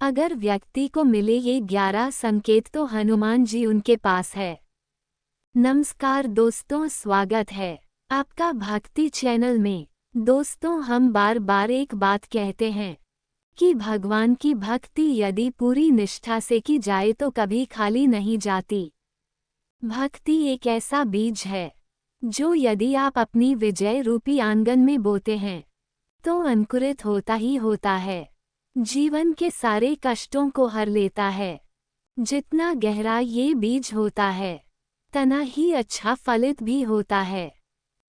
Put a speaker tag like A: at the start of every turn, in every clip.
A: अगर व्यक्ति को मिले ये 11 संकेत तो हनुमान जी उनके पास है। नमस्कार दोस्तों, स्वागत है आपका भक्ति चैनल में। दोस्तों, हम बार बार एक बात कहते हैं कि भगवान की भक्ति यदि पूरी निष्ठा से की जाए तो कभी खाली नहीं जाती। भक्ति एक ऐसा बीज है जो यदि आप अपनी विजय रूपी आंगन में बोते हैं तो अंकुरित होता ही होता है। जीवन के सारे कष्टों को हर लेता है। जितना गहरा ये बीज होता है तना ही अच्छा फलित भी होता है।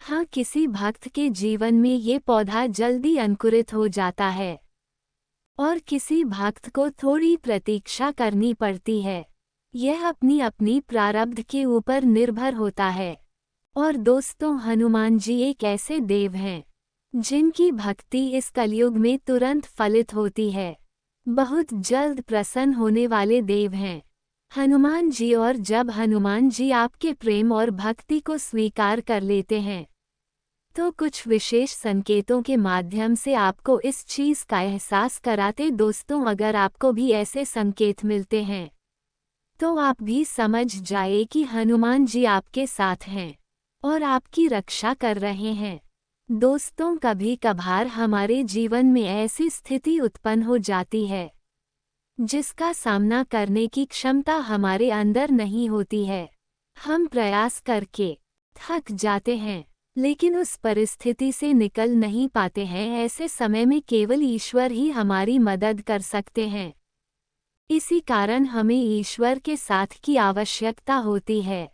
A: हाँ, किसी भक्त के जीवन में ये पौधा जल्दी अंकुरित हो जाता है और किसी भक्त को थोड़ी प्रतीक्षा करनी पड़ती है। यह अपनी अपनी प्रारब्ध के ऊपर निर्भर होता है। और दोस्तों, हनुमान जी एक ऐसे देव हैं जिनकी भक्ति इस कलयुग में तुरंत फलित होती है। बहुत जल्द प्रसन्न होने वाले देव हैं हनुमान जी। और जब हनुमान जी आपके प्रेम और भक्ति को स्वीकार कर लेते हैं तो कुछ विशेष संकेतों के माध्यम से आपको इस चीज का एहसास कराते। दोस्तों, अगर आपको भी ऐसे संकेत मिलते हैं तो आप भी समझ जाए कि हनुमान जी आपके साथ हैं और आपकी रक्षा कर रहे हैं। दोस्तों, कभी कभार हमारे जीवन में ऐसी स्थिति उत्पन्न हो जाती है जिसका सामना करने की क्षमता हमारे अंदर नहीं होती है। हम प्रयास करके थक जाते हैं लेकिन उस परिस्थिति से निकल नहीं पाते हैं। ऐसे समय में केवल ईश्वर ही हमारी मदद कर सकते हैं। इसी कारण हमें ईश्वर के साथ की आवश्यकता होती है।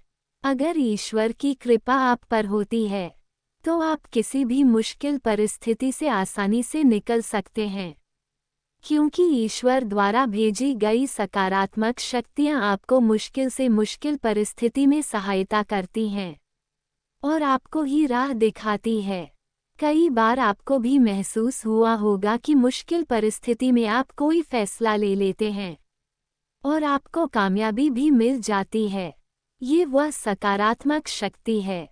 A: अगर ईश्वर की कृपा आप पर होती है तो आप किसी भी मुश्किल परिस्थिति से आसानी से निकल सकते हैं, क्योंकि ईश्वर द्वारा भेजी गई सकारात्मक शक्तियां आपको मुश्किल से मुश्किल परिस्थिति में सहायता करती हैं और आपको ही राह दिखाती है। कई बार आपको भी महसूस हुआ होगा कि मुश्किल परिस्थिति में आप कोई फैसला ले लेते हैं और आपको कामयाबी भी मिल जाती है। ये वह सकारात्मक शक्ति है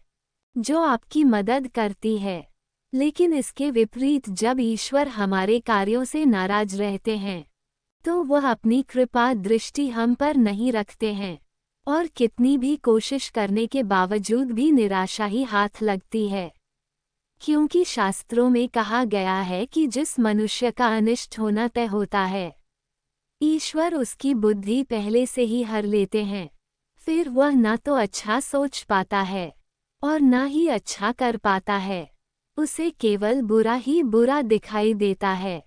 A: जो आपकी मदद करती है। लेकिन इसके विपरीत जब ईश्वर हमारे कार्यों से नाराज रहते हैं तो वह अपनी कृपा दृष्टि हम पर नहीं रखते हैं और कितनी भी कोशिश करने के बावजूद भी निराशा ही हाथ लगती है। क्योंकि शास्त्रों में कहा गया है कि जिस मनुष्य का अनिष्ट होना तय होता है ईश्वर उसकी बुद्धि पहले से ही हर लेते हैं। फिर वह न तो अच्छा सोच पाता है और न ही अच्छा कर पाता है। उसे केवल बुरा ही बुरा दिखाई देता है।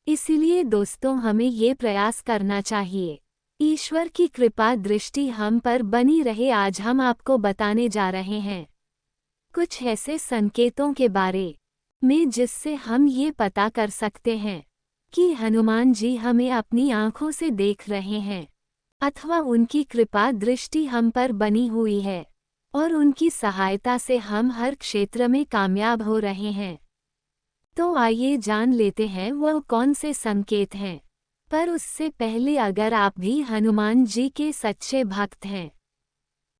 A: इसीलिए दोस्तों, हमें ये प्रयास करना चाहिए ईश्वर की कृपा दृष्टि हम पर बनी रहे। आज हम आपको बताने जा रहे हैं कुछ ऐसे संकेतों के बारे में जिससे हम ये पता कर सकते हैं कि हनुमान जी हमें अपनी आंखों से देख रहे हैं अथवा उनकी कृपा दृष्टि हम पर बनी हुई है और उनकी सहायता से हम हर क्षेत्र में कामयाब हो रहे हैं। तो आइए जान लेते हैं वह कौन से संकेत हैं। पर उससे पहले अगर आप भी हनुमान जी के सच्चे भक्त हैं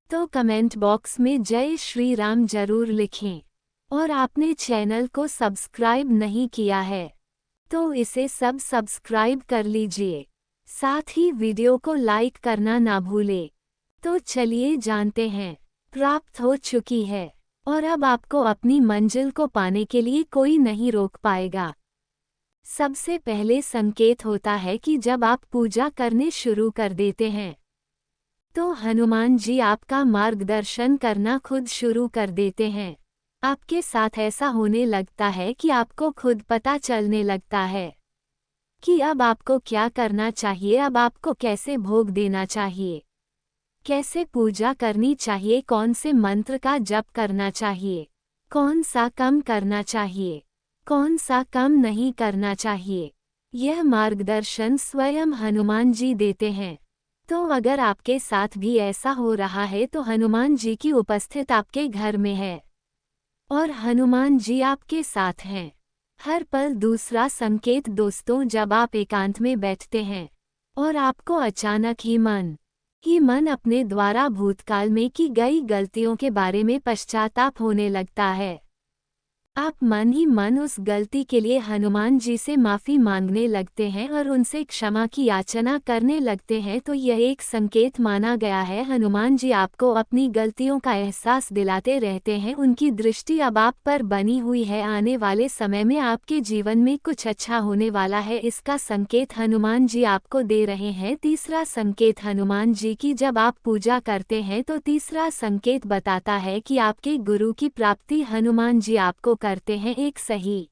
A: तो कमेंट बॉक्स में जय श्री राम जरूर लिखें। और आपने चैनल को सब्सक्राइब नहीं किया है तो इसे सब्सक्राइब कर लीजिए। साथ ही वीडियो को लाइक करना ना भूलें। तो चलिए जानते हैं। प्राप्त हो चुकी है और अब आपको अपनी मंजिल को पाने के लिए कोई नहीं रोक पाएगा। सबसे पहले संकेत होता है कि जब आप पूजा करने शुरू कर देते हैं तो हनुमान जी आपका मार्गदर्शन करना खुद शुरू कर देते हैं। आपके साथ ऐसा होने लगता है कि आपको खुद पता चलने लगता है कि अब आपको क्या करना चाहिए, अब आपको कैसे भोग देना चाहिए, कैसे पूजा करनी चाहिए, कौन से मंत्र का जप करना चाहिए, कौन सा कम करना चाहिए, कौन सा कम नहीं करना चाहिए। यह मार्गदर्शन स्वयं हनुमान जी देते हैं। तो अगर आपके साथ भी ऐसा हो रहा है तो हनुमान जी की उपस्थिति आपके घर में है और हनुमान जी आपके साथ हैं हर पल। दूसरा संकेत दोस्तों, जब आप एकांत में बैठते हैं और आपको अचानक ही मन अपने द्वारा भूतकाल में की गई गलतियों के बारे में पश्चाताप होने लगता है आप मन ही मन उस गलती के लिए हनुमान जी से माफ़ी मांगने लगते हैं और उनसे क्षमा की याचना करने लगते हैं तो यह एक संकेत माना गया है। हनुमान जी आपको अपनी गलतियों का एहसास दिलाते रहते हैं, उनकी दृष्टि अब आप पर बनी हुई है। आने वाले समय में आपके जीवन में कुछ अच्छा होने वाला है, इसका संकेत हनुमान जी आपको दे रहे हैं। तीसरा संकेत हनुमान जी की जब आप पूजा करते हैं तो तीसरा संकेत बताता है कि आपके गुरु की प्राप्ति हनुमान जी आपको करते हैं। एक सही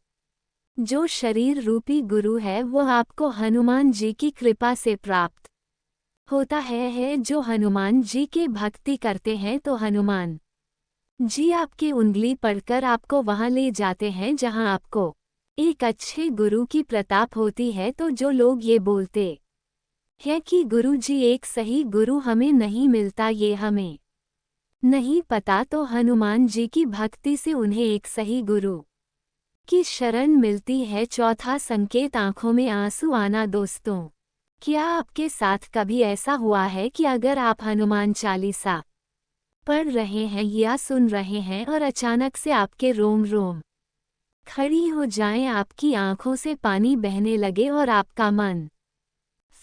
A: जो शरीर रूपी गुरु है वो आपको हनुमान जी की कृपा से प्राप्त होता है। जो हनुमान जी के भक्ति करते हैं तो हनुमान जी आपकी उंगली पढ़कर आपको वहां ले जाते हैं जहां आपको एक अच्छे गुरु की प्रताप होती है। तो जो लोग ये बोलते हैं कि गुरु जी एक सही गुरु हमें नहीं मिलता, ये हमें नहीं पता, तो हनुमान जी की भक्ति से उन्हें एक सही गुरु की शरण मिलती है। चौथा संकेत आंखों में आंसू आना। दोस्तों, क्या आपके साथ कभी ऐसा हुआ है कि अगर आप हनुमान चालीसा पढ़ रहे हैं या सुन रहे हैं और अचानक से आपके रोम रोम खड़ी हो जाएं, आपकी आंखों से पानी बहने लगे और आपका मन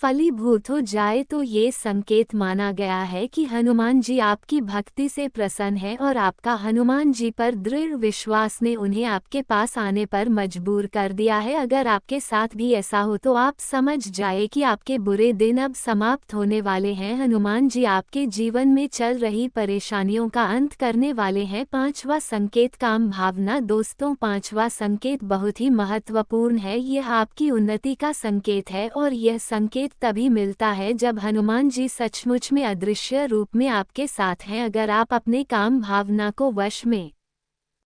A: फलीभूत हो जाए, तो ये संकेत माना गया है कि हनुमान जी आपकी भक्ति से प्रसन्न है और आपका हनुमान जी पर दृढ़ विश्वास ने उन्हें आपके पास आने पर मजबूर कर दिया है। अगर आपके साथ भी ऐसा हो तो आप समझ जाए कि आपके बुरे दिन अब समाप्त होने वाले हैं। हनुमान जी आपके जीवन में चल रही परेशानियों का अंत करने वाले हैं। पांचवा संकेत काम भावना। दोस्तों, पांचवा संकेत बहुत ही महत्वपूर्ण है। यह आपकी उन्नति का संकेत है और यह संकेत तभी मिलता है जब हनुमान जी सचमुच में अदृश्य रूप में आपके साथ हैं। अगर आप अपने काम भावना को वश में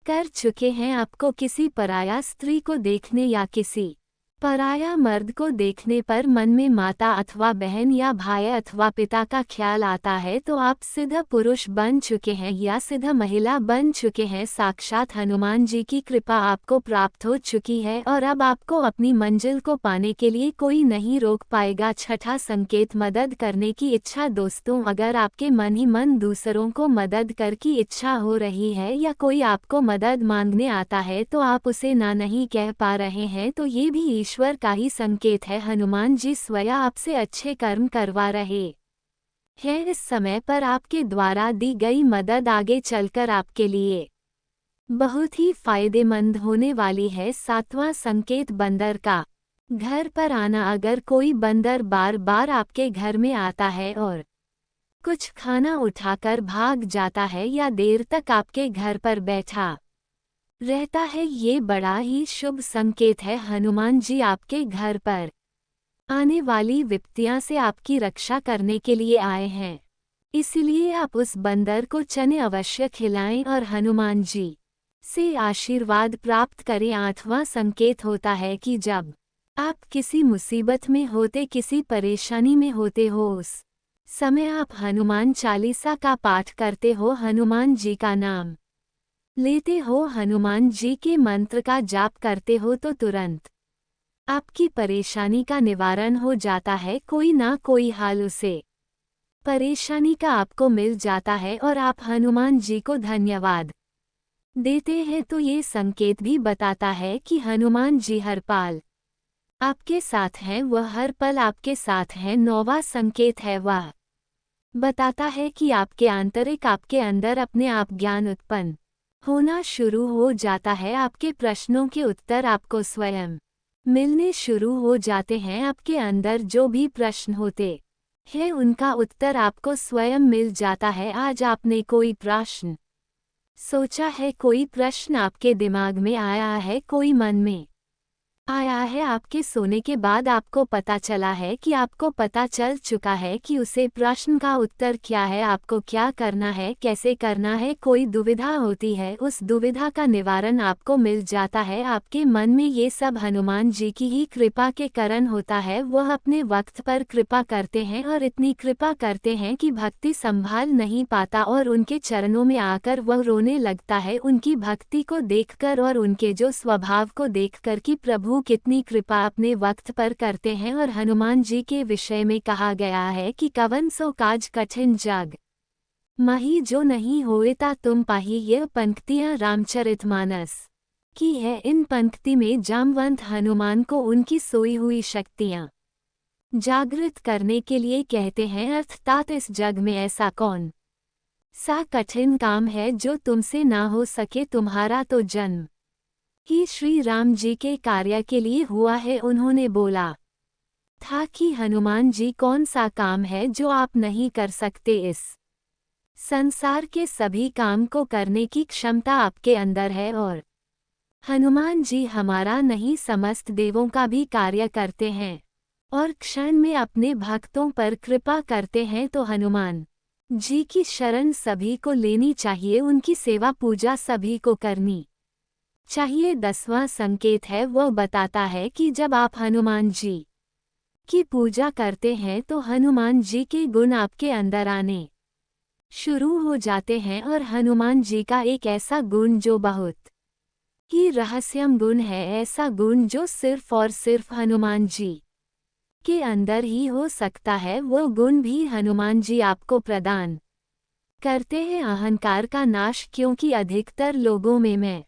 A: कर चुके हैं, आपको किसी पराया स्त्री को देखने या किसी पराया मर्द को देखने पर मन में माता अथवा बहन या भाई अथवा पिता का ख्याल आता है, तो आप सिद्ध पुरुष बन चुके हैं या सिद्ध महिला बन चुके हैं। साक्षात हनुमान जी की कृपा आपको प्राप्त हो चुकी है और अब आपको अपनी मंजिल को पाने के लिए कोई नहीं रोक पाएगा। छठा संकेत मदद करने की इच्छा। दोस्तों, अगर आपके मन ही मन दूसरों को मदद कर की इच्छा हो रही है या कोई आपको मदद मांगने आता है तो आप उसे ना नहीं कह पा रहे हैं, तो ये भी ईश्वर का ही संकेत है। हनुमान जी स्वयं आपसे अच्छे कर्म करवा रहे हैं। इस समय पर आपके द्वारा दी गई मदद आगे चलकर आपके लिए बहुत ही फायदेमंद होने वाली है। सातवां संकेत बंदर का घर पर आना। अगर कोई बंदर बार बार आपके घर में आता है और कुछ खाना उठाकर भाग जाता है या देर तक आपके घर पर बैठा रहता है, ये बड़ा ही शुभ संकेत है। हनुमान जी आपके घर पर आने वाली विपत्तियां से आपकी रक्षा करने के लिए आए हैं, इसलिए आप उस बंदर को चने अवश्य खिलाएं और हनुमान जी से आशीर्वाद प्राप्त करें। आठवां संकेत होता है कि जब आप किसी मुसीबत में होते, किसी परेशानी में होते हो, उस समय आप हनुमान चालीसा का पाठ करते हो, हनुमान जी का नाम लेते हो, हनुमान जी के मंत्र का जाप करते हो, तो तुरंत आपकी परेशानी का निवारण हो जाता है। कोई ना कोई हाल उसे परेशानी का आपको मिल जाता है और आप हनुमान जी को धन्यवाद देते हैं। तो ये संकेत भी बताता है कि हनुमान जी हर पल आपके साथ हैं, वह हर पल आपके साथ हैं। नौवां संकेत है, वह बताता है कि आपके आंतरिक आपके अंदर अपने आप ज्ञान उत्पन्न होना शुरू हो जाता है। आपके प्रश्नों के उत्तर आपको स्वयं मिलने शुरू हो जाते हैं। आपके अंदर जो भी प्रश्न होते हैं उनका उत्तर आपको स्वयं मिल जाता है। आज आपने कोई प्रश्न सोचा है, कोई प्रश्न आपके दिमाग में आया है, कोई मन में आया है, आपके सोने के बाद आपको पता चला है कि आपको पता चल चुका है कि उसे प्रश्न का उत्तर क्या है, आपको क्या करना है, कैसे करना है। कोई दुविधा होती है, उस दुविधा का निवारण आपको मिल जाता है। आपके मन में ये सब हनुमान जी की ही कृपा के कारण होता है। वह अपने वक्त पर कृपा करते हैं और इतनी कृपा करते हैं कि भक्ति संभाल नहीं पाता और उनके चरणों में आकर वह रोने लगता है, उनकी भक्ति को देखकर और उनके जो स्वभाव को देखकर कि प्रभु कितनी कृपा अपने वक्त पर करते हैं। और हनुमान जी के विषय में कहा गया है कि कवन सो काज कठिन जग मही जो नहीं होए ता तुम पाही। यह पंक्तियां रामचरितमानस की है इन पंक्ति में जामवंत हनुमान को उनकी सोई हुई शक्तियाँ जागृत करने के लिए कहते हैं, अर्थात इस जग में ऐसा कौन सा कठिन काम है जो तुमसे ना हो सके। तुम्हारा तो जन्म ही श्री राम जी के कार्य के लिए हुआ है। उन्होंने बोला था कि हनुमान जी, कौन सा काम है जो आप नहीं कर सकते। इस संसार के सभी काम को करने की क्षमता आपके अंदर है और हनुमान जी हमारा नहीं समस्त देवों का भी कार्य करते हैं और क्षण में अपने भक्तों पर कृपा करते हैं। तो हनुमान जी की शरण सभी को लेनी चाहिए, उनकी सेवा पूजा सभी को करनी चाहिए। 10वां संकेत है, वह बताता है कि जब आप हनुमान जी की पूजा करते हैं तो हनुमान जी के गुण आपके अंदर आने शुरू हो जाते हैं। और हनुमान जी का एक ऐसा गुण जो बहुत ही रहस्यम गुण है, ऐसा गुण जो सिर्फ और सिर्फ हनुमान जी के अंदर ही हो सकता है, वो गुण भी हनुमान जी आपको प्रदान करते हैं, अहंकार का नाश। क्योंकि अधिकतर लोगों में मैं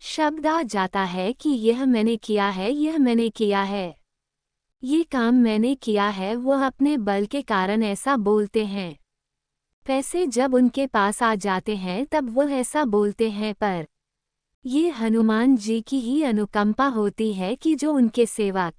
A: शब्द आ जाता है कि यह मैंने किया है, यह मैंने किया है, ये काम मैंने किया है। वह अपने बल के कारण ऐसा बोलते हैं। पैसे जब उनके पास आ जाते हैं तब वह ऐसा बोलते हैं, पर ये हनुमान जी की ही अनुकंपा होती है कि जो उनके सेवक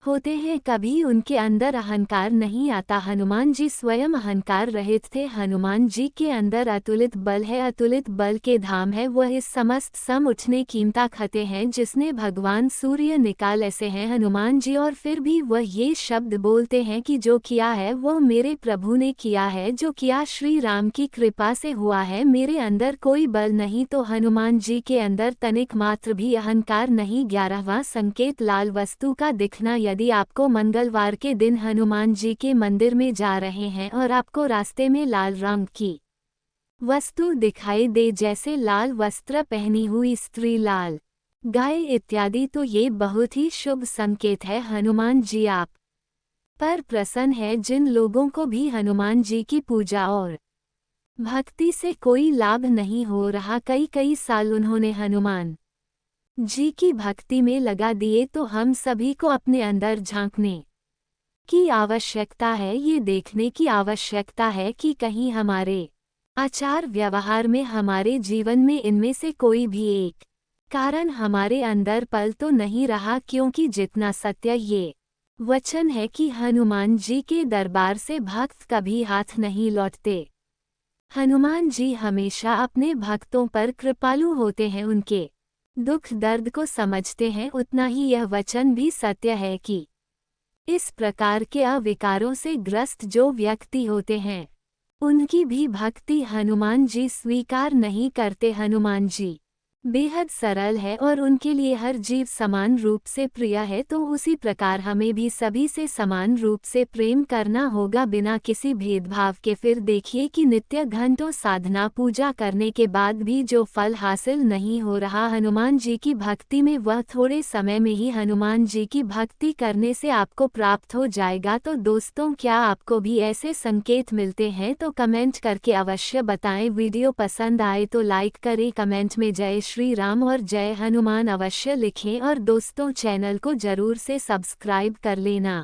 A: होते हैं, कभी उनके अंदर अहंकार नहीं आता। हनुमान जी स्वयं अहंकार रहित थे। हनुमान जी के अंदर अतुलित बल है, अतुलित बल के धाम है। वह इस समस्त सम उठने कीमता खते हैं जिसने भगवान सूर्य निकाल ऐसे हैं हनुमान जी। और फिर भी वह ये शब्द बोलते हैं कि जो किया है वह मेरे प्रभु ने किया है, जो किया श्री राम की कृपा से हुआ है, मेरे अंदर कोई बल नहीं। तो हनुमान जी के अंदर तनिक मात्र भी अहंकार नहीं। 11वां संकेत, लाल वस्तु का दिखना। यदि आपको मंगलवार के दिन हनुमान जी के मंदिर में जा रहे हैं और आपको रास्ते में लाल रंग की वस्तु दिखाई दे, जैसे लाल वस्त्र पहनी हुई स्त्री, लाल गाय इत्यादि, तो ये बहुत ही शुभ संकेत है। हनुमान जी आप पर प्रसन्न है। जिन लोगों को भी हनुमान जी की पूजा और भक्ति से कोई लाभ नहीं हो रहा, कई साल उन्होंने हनुमान जी की भक्ति में लगा दिए, तो हम सभी को अपने अंदर झांकने की आवश्यकता है। ये देखने की आवश्यकता है कि कहीं हमारे आचार व्यवहार में, हमारे जीवन में इनमें से कोई भी एक कारण हमारे अंदर पल तो नहीं रहा। क्योंकि जितना सत्य ये वचन है कि हनुमान जी के दरबार से भक्त कभी हाथ नहीं लौटते। हनुमान जी हमेशा अपने भक्तों पर कृपालु होते हैं, उनके दुख दर्द को समझते हैं। उतना ही यह वचन भी सत्य है कि इस प्रकार के अविकारों से ग्रस्त जो व्यक्ति होते हैं उनकी भी भक्ति हनुमान जी स्वीकार नहीं करते। हनुमान जी बेहद सरल है और उनके लिए हर जीव समान रूप से प्रिय है। तो उसी प्रकार हमें भी सभी से समान रूप से प्रेम करना होगा, बिना किसी भेदभाव के। फिर देखिए कि नित्य घंटों साधना पूजा करने के बाद भी जो फल हासिल नहीं हो रहा हनुमान जी की भक्ति में, वह थोड़े समय में ही हनुमान जी की भक्ति करने से आपको प्राप्त हो जाएगा। तो दोस्तों, क्या आपको भी ऐसे संकेत मिलते हैं? तो कमेंट करके अवश्य बताएं। वीडियो पसंद आए तो लाइक करें, कमेंट में जय श्री राम और जय हनुमान अवश्य लिखें और दोस्तों, चैनल को जरूर से सब्सक्राइब कर लेना।